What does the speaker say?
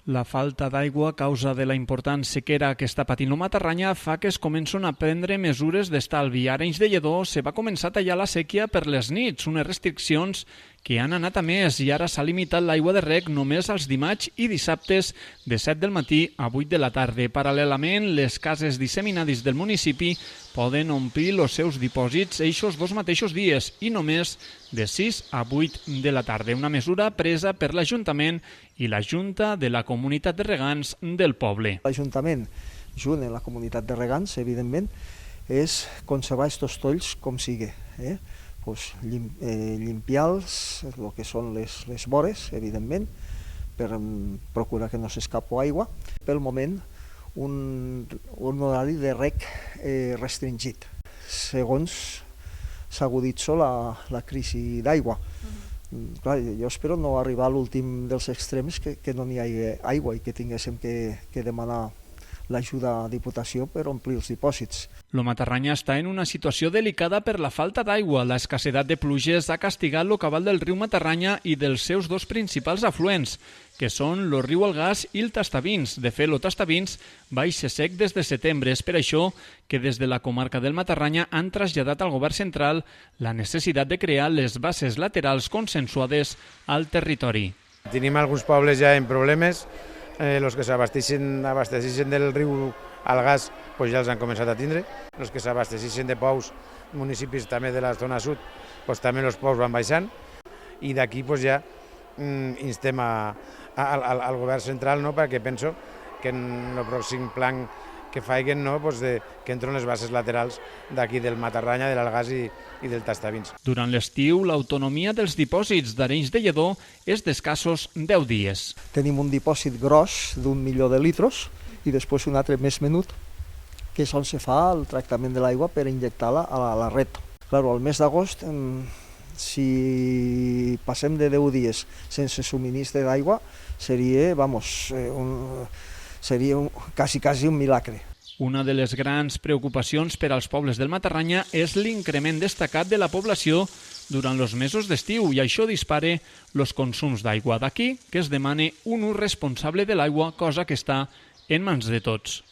La falta d'aigua a causa de la important sequera que està patint el Matarranya fa que es comencen a prendre mesures d'estalvi. A Arenys de Lledó se va començar a tallar la séquia per les nits, unes restriccions que han anat a més i ara s'ha limitat l'aigua de reg només als dimarts i dissabtes de 7 del matí a 8 de la tarda. Paral·lelament, les cases disseminades del municipi poden omplir els seus dipòsits eixos dos mateixos dies i només de 6 a 8 de la tarda. Una mesura presa per l'Ajuntament i la Junta de la Comunitat de Regants del poble. L'Ajuntament, junt amb la comunitat de regants, evidentment, és conservar aquests tolls com sigui. Limpiar-los, el que són les vores, evidentment, per procurar que no s'escapi aigua. Pel moment, un horari de reg restringit, segons s'aguditza la crisi d'aigua. Clar, jo espero no arribar a l'últim dels extrems que no n'hi hagi aigua i que tinguéssim que demanar l'ajuda a la Diputació per omplir els dipòsits. El Matarranya està en una situació delicada per la falta d'aigua. L'escassedat de pluges ha castigat el cabal del riu Matarranya i dels seus dos principals afluents, que són el riu Algàs i el Tastavins. De fet, el Tastavins va eixir sec des de setembre. És per això que des de la comarca del Matarranya han traslladat al govern central la necessitat de crear les bases laterals consensuades al territori. Tenim alguns pobles ja en problemes. Els que s'abasteixen del riu Algàs pues ja els han començat a tindre. Els que s'abasteixen de pous, municipis també de la zona sud, pues també els pous van baixant. I d'aquí pues ja instem al govern central, no, perquè penso que en el pròxim plan que faiguen, no, pues que entren les bases laterals d'aquí del Matarranya, de l'Algàs i del Tastavins. Durant l'estiu, l'autonomia dels dipòsits d'Arenys de Lledó és d'escassos 10 dies. Tenim un dipòsit gros d'1 milió de litres i després un altre més menut, que és on se fa el tractament de l'aigua per injectar-la a la red. Claro, al mes d'agost, si passem de 10 dies sense subministre d'aigua, seria quasi un milagre. Una de les grans preocupacions per als pobles del Matarranya és l'increment destacat de la població durant els mesos d'estiu i això dispara els consums d'aigua. D'aquí que es demane un ús responsable de l'aigua, cosa que està en mans de tots.